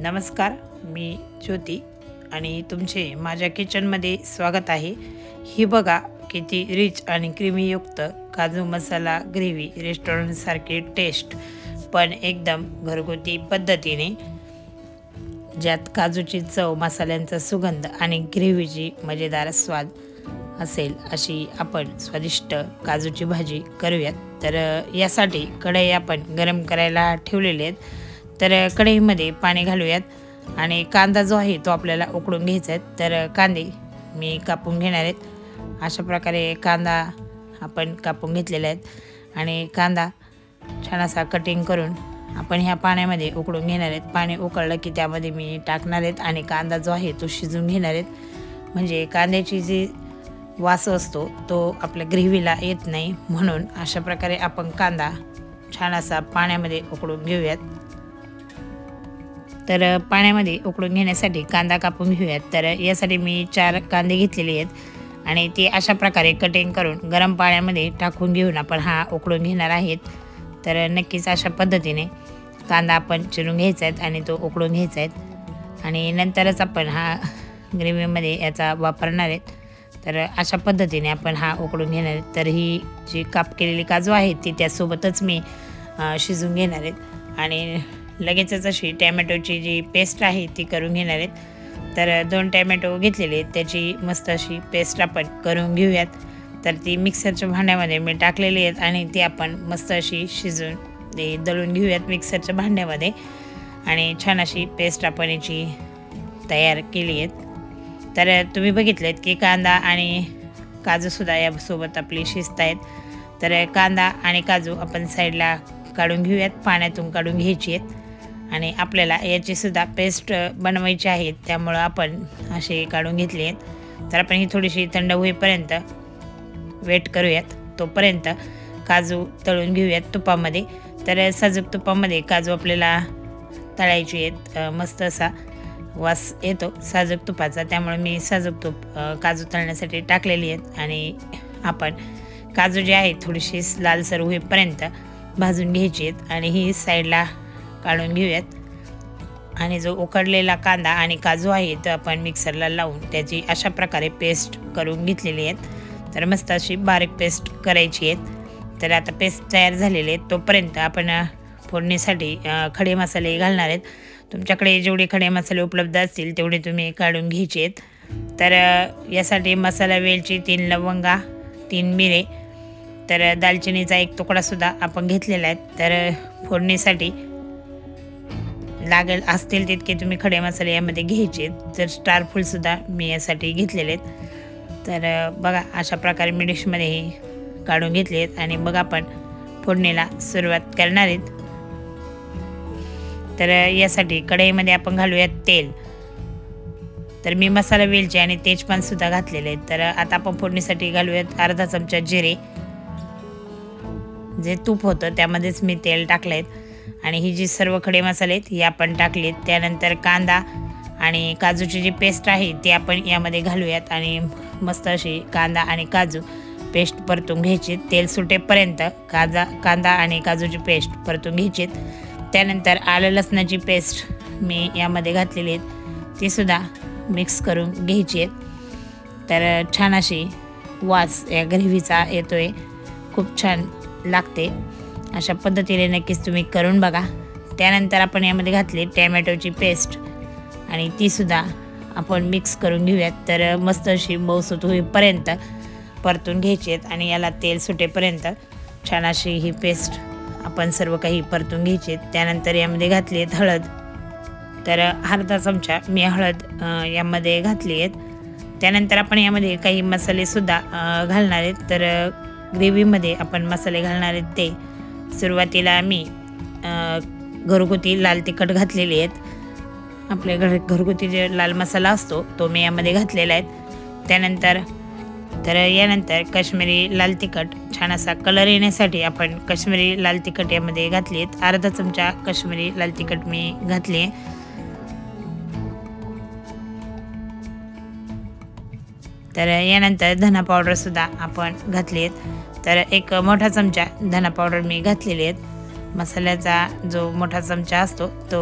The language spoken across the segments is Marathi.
नमस्कार, मी ज्योती आणि तुमचे माझ्या किचनमध्ये स्वागत आहे। ही बघा किती रिच आणि क्रीमीयुक्त काजू मसाला ग्रेव्ही, रेस्टॉरंटसारखी टेस्ट पण एकदम घरगुती पद्धतीने, ज्यात काजूची चव, मसाल्यांचा सुगंध आणि ग्रेव्हीची मजेदार स्वाद असेल अशी आपण स्वादिष्ट काजूची भाजी करूयात। तर यासाठी कढई आपण गरम करायला ठेवलेली आहेत। तर कढईमध्ये पाणी घालूयात आणि कांदा जो आहे तो आपल्याला उकडून घ्यायचा आहे। तर कांदे मी कापून घेणार आहेत। अशा प्रकारे कांदा आपण कापून घेतलेला आहे आणि कांदा छान असा कटिंग करून आपण ह्या पाण्यामध्ये उकडून घेणार आहेत। पाणी उकळलं की त्यामध्ये मी टाकणार आहेत आणि कांदा जो आहे तो शिजवून घेणार आहेत। म्हणजे कांद्याची जी वास असतो तो आपल्या ग्रेव्हीला येत नाही, म्हणून अशा प्रकारे आपण कांदा छान असा पाण्यामध्ये उकडून घेऊयात। तर पाण्यामध्ये उकडून घेण्यासाठी कांदा कापून घेऊयात। तर यासाठी मी 4 कांदे घेतलेले आहेत आणि ते अशा प्रकारे कटिंग करून गरम पाण्यामध्ये टाकून घेऊन आपण हा उकडून घेणार आहेत। तर नक्कीच अशा पद्धतीने कांदा आपण चिरून घ्यायचा आहे आणि तो उकडून घ्यायचा आहे आणि नंतरच आपण हा ग्रेव्हीमध्ये याचा वापरणार आहेत। तर अशा पद्धतीने आपण हा उकडून घेणार आहेत। तर ही जी काप केलेली काजू आहे ती त्यासोबतच मी शिजवून घेणार आहेत आणि लगेचच अशी टॅमॅटोची जी पेस्ट आहे ती करून घेणार आहेत। तर 2 टॅमॅटो घेतलेले आहेत, त्याची मस्त अशी पेस्ट आपण करून घेऊयात। तर ती मिक्सरच्या भांड्यामध्ये मी टाकलेली आहेत आणि ती आपण मस्त अशी शिजवून दळून घेऊयात मिक्सरच्या भांड्यामध्ये आणि छान अशी पेस्ट आपण याची तयार केली आहे। तर तुम्ही बघितलेत की कांदा आणि काजूसुद्धा यासोबत आपली शिजत आहेत। तर कांदा आणि काजू आपण साईडला काढून घेऊयात, पाण्यातून काढून घ्यायची आहेत आणि आपल्याला याचीसुद्धा पेस्ट बनवायची आहे, त्यामुळं आपण असे काढून घेतले आहेत। तर आपण ही थोडीशी थंड होईपर्यंत वेट करूयात, तोपर्यंत काजू तळून घेऊयात तुपामध्ये। तर साजूक तुपामध्ये काजू आपल्याला तळायची आहेत, मस्त असा वास येतो साजूक तुपाचा, त्यामुळे मी साजूक तूप काजू तळण्यासाठी टाकलेली आहेत आणि आपण काजू जे आहे थोडीशी लालसर होईपर्यंत भाजून घ्यायची आहेत आणि ही साईडला काढून घेऊयात। आणि जो उकडलेला कांदा आणि काजू आहे तो आपण मिक्सरला लावून त्याची अशा प्रकारे पेस्ट करून घेतलेली आहेत। तर मस्त अशी बारीक पेस्ट करायची आहे। तर आता पेस्ट तयार झालेली आहे, तोपर्यंत आपण फोडणीसाठी खडे मसाले घालणार आहेत। तुमच्याकडे जेवढे खडे मसाले उपलब्ध असतील तेवढे तुम्ही काढून घ्यायचे आहेत। तर यासाठी मसाला वेलची, 3 लवंगा, 3 मिरे, तर दालचिनीचा 1 तुकडासुद्धा आपण घेतलेला आहे। तर फोडणीसाठी लागेल असतील तितके तुम्ही खडे मसाले यामध्ये घ्यायचे। तर स्टार फूलसुद्धा मी यासाठी घेतलेले आहेत। तर बघा अशा प्रकारे मी डिशमध्ये काढून घेतले आहेत आणि मग आपण फोडणीला सुरुवात करणार आहेत। तर यासाठी कढईमध्ये आपण घालूयात तेल। तर मी मसाला वेलची आणि तेजपानसुद्धा घातलेले आहेत। तर आता आपण फोडणीसाठी घालूयात अर्धा चमचा जिरे, जे तूप होतं त्यामध्येच मी तेल टाकले आहेत आणि ही जी सर्व खडे मसाले आहेत हे आपण टाकलेत। त्यानंतर कांदा आणि काजूची जी पेस्ट आहे ती आपण यामध्ये घालूयात आणि मस्त अशी कांदा आणि काजू पेस्ट परतून घ्यायची। तेल सुटेपर्यंत कांदा आणि काजूची पेस्ट परतून घ्यायची। त्यानंतर आलं लसणाची पेस्ट मी यामध्ये घातलेली आहे, तीसुद्धा मिक्स करून घ्यायची आहे। तर छान अशी वास या ग्रेव्हीचा येतो आहे, खूप छान लागते। अशा पद्धतीने नक्कीच तुम्ही करून बघा। त्यानंतर आपण यामध्ये घातली टॅमॅटोची पेस्ट आणि तीसुद्धा आपण मिक्स करून घेऊयात। तर मस्त अशी मऊसूत होईपर्यंत परतून घ्यायची आहेत आणि याला तेल सुटेपर्यंत छान अशी ही पेस्ट आपण सर्व काही परतून घ्यायची। त्यानंतर यामध्ये घातली आहेत हळद। तर अर्धा चमचा मी हळद यामध्ये घातली आहेत। त्यानंतर आपण यामध्ये काही मसालेसुद्धा घालणार आहेत। तर ग्रेव्हीमध्ये आपण मसाले घालणार आहेत ते सुरुवातीला मी घरगुती लाल तिखट घातलेले आहेत। आपल्या घरगुती जे लाल मसाला असतो तो मी यामध्ये घातलेला आहे। यानंतर काश्मीरी लाल तिखट, छान असा कलर येण्यासाठी आपण काश्मीरी लाल तिखट यामध्ये घातली आहेत। अर्धा चमचा काश्मीरी लाल तिखट मी घातली आहे। तर यानंतर धना पावडरसुद्धा आपण घातली आहेत। तर 1 मोठा चमचा धना पावडर मी घातलेली आहेत। मसाल्याचा जो मोठा चमचा असतो तो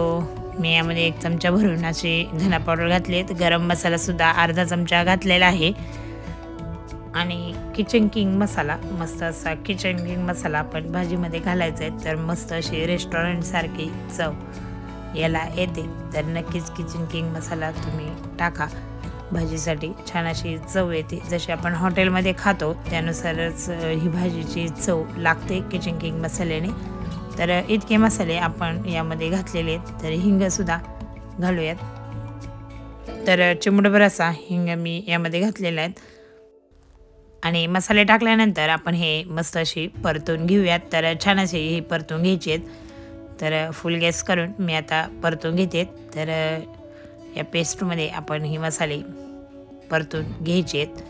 मी यामध्ये 1 चमचा भरून अशी धना पावडर घातली आहे. गरम मसालासुद्धा अर्धा चमचा घातलेला आहे आणि किचन किंग मसाला, मस्त असा किचन किंग मसाला आपण भाजीमध्ये घालायचा आहे. तर मस्त अशी रेस्टॉरंटसारखी चव याला येते. तर नक्कीच किचन किंग मसाला तुम्ही टाका, भाजीसाठी छान अशी चव येते. जशी आपण हॉटेलमध्ये खातो त्यानुसारच ही भाजीची चव लागते किचन किंग मसाल्याने. तर इतके मसाले आपण यामध्ये घातलेले आहेत. तर हिंगसुद्धा घालूयात. तर चिमूटभर असा हिंग मी यामध्ये घातलेला आहे आणि मसाले टाकल्यानंतर आपण हे मस्त अशी परतून घेऊयात. तर छान अशी ही परतून घ्यायची आहेत. तर फुल गॅस करून मी आता परतून घेते. तर या पेस्टमध्ये आपण ही मसाले परतून घ्यायचे आहेत.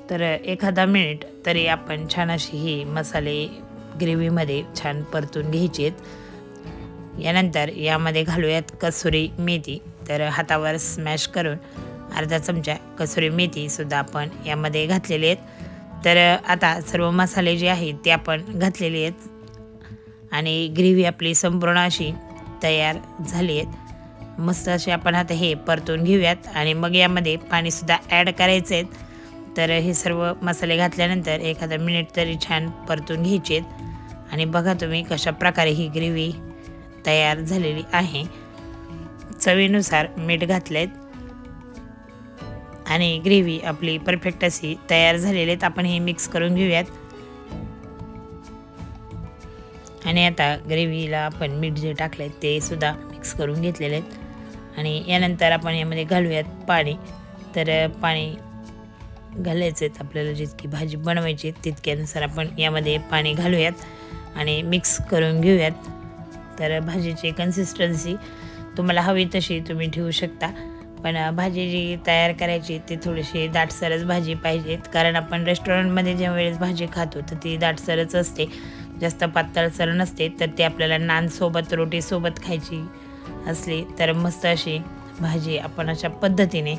तर एखादा मिनिट तरी आपण छान अशी ही मसाले ग्रेव्हीमध्ये छान परतून घ्यायचे आहेत. यानंतर यामध्ये घालूयात कसुरी मेथी. तर हातावर स्मॅश करून अर्धा चमचा कसुरी मेथीसुद्धा आपण यामध्ये घातलेले आहेत. तर आता सर्व मसाले जे आहेत ते आपण घातलेले आहेत आणि ग्रेव्ही आपली संपूर्ण अशी तयार झाली आहेत. मस्त असे आपण आता हे परतून घेऊयात आणि मग यामध्ये पाणीसुद्धा ॲड करायचे आहेत. तर हे सर्व मसाले घातल्यानंतर एखादा मिनिट तरी छान परतून घ्यायचे आहेत आणि बघा तुम्ही कशा प्रकारे ही ग्रेव्ही तयार झालेली आहे. चवीनुसार मीठ घातलेत आणि ग्रेव्ही आपली परफेक्ट अशी तयार झालेली आहेत. आपण हे मिक्स करून घेऊयात आणि आता ग्रेव्हीला आपण मीठ जे टाकले ते सुद्धा मिक्स करून घेतलेले आहेत आणि यानंतर आपण यामध्ये घालूयात पाणी. तर पाणी घालायचे आहेत आपल्याला, जितकी भाजी बनवायची तितक्यानुसार आपण यामध्ये पाणी घालूयात आणि मिक्स करून घेऊयात. तर भाजीची कन्सिस्टन्सी तुम्हाला हवी तशी तुम्ही ठेवू शकता, पण भाजी जी तयार करायची ती थोडीशी दाटसरच भाजी पाहिजेत. कारण आपण रेस्टॉरंटमध्ये ज्या वेळेस भाजी खातो तर ती दाटसरच असते, जास्त पातळसर नसते. तर ते आपल्याला नानसोबत रोटीसोबत खायची असली तर मस्त अशी भाजी आपण अशा पद्धतीने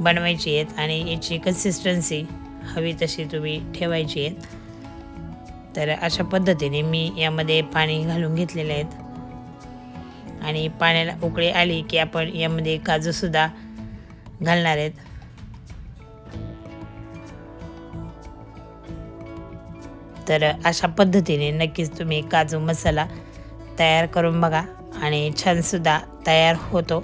बनवायची आहेत आणि याची कन्सिस्टन्सी हवी तशी तुम्ही ठेवायची आहेत. तर अशा पद्धतीने मी यामध्ये पाणी घालून घेतलेले आहेत आणि पाण्याला उकळी आली की आपण यामध्ये काजूसुद्धा घालणार आहेत. तर अशा पद्धतीने नक्कीच तुम्ही काजू मसाला तयार करून बघा आणि छानसुद्धा तयार होतो.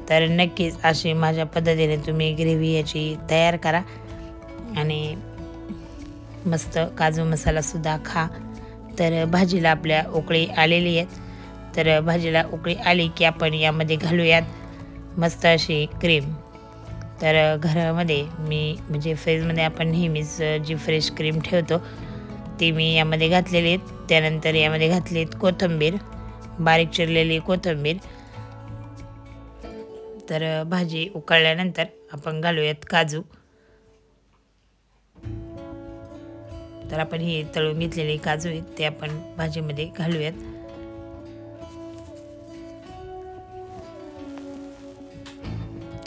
तर नक्कीच अशी माझ्या पद्धतीने तुम्ही ग्रेव्ही याची तयार करा आणि मस्त काजू मसालासुद्धा खा. तर भाजीला आपल्या उकळी आलेली आहेत. तर भाजीला उकळी आली की आपण यामध्ये घालूयात मस्त अशी क्रीम. तर घरामध्ये मी म्हणजे फ्रीजमध्ये आपण नेहमीच जी फ्रेश क्रीम ठेवतो ती मी यामध्ये घातलेली आहेत. त्यानंतर यामध्ये घातली कोथिंबीर, बारीक चिरलेली कोथिंबीर. तर भाजी उकळल्यानंतर आपण घालूयात काजू. तर आपण ही तळून घेतलेले काजू आहेत ते आपण भाजीमध्ये घालूयात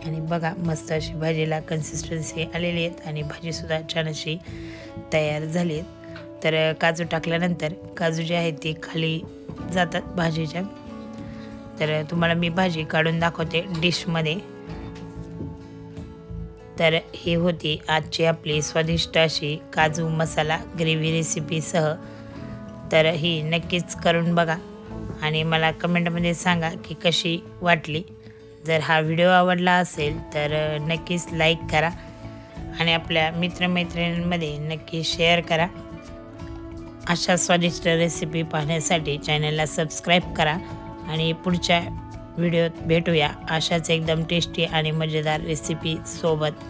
आणि बघा मस्त अशी भाजीला कन्सिस्टन्सी आलेली आहेत आणि भाजीसुद्धा छान अशी तयार झाली आहे. तर काजू टाकल्यानंतर काजू जे आहेत ते खाली जातात भाजीच्या. तर तुम्हाला मी भाजी काढून दाखवते डिशमध्ये. तर ही होती आजची आपली स्वादिष्ट अशी काजू मसाला ग्रेव्ही रेसिपीसह. तर ही नक्कीच करून बघा आणि मला कमेंटमध्ये सांगा की कशी वाटली. जर हा व्हिडिओ आवडला असेल तर नक्कीच लाईक करा आणि आपल्या मित्रमैत्रिणींमध्ये नक्की शेअर करा. अशा स्वादिष्ट रेसिपी पाहण्यासाठी चॅनलला सबस्क्राईब करा आणि पुढच्या व्हिडिओत भेटूया अशाच एकदम टेस्टी आणि मजेदार रेसिपी सोबत.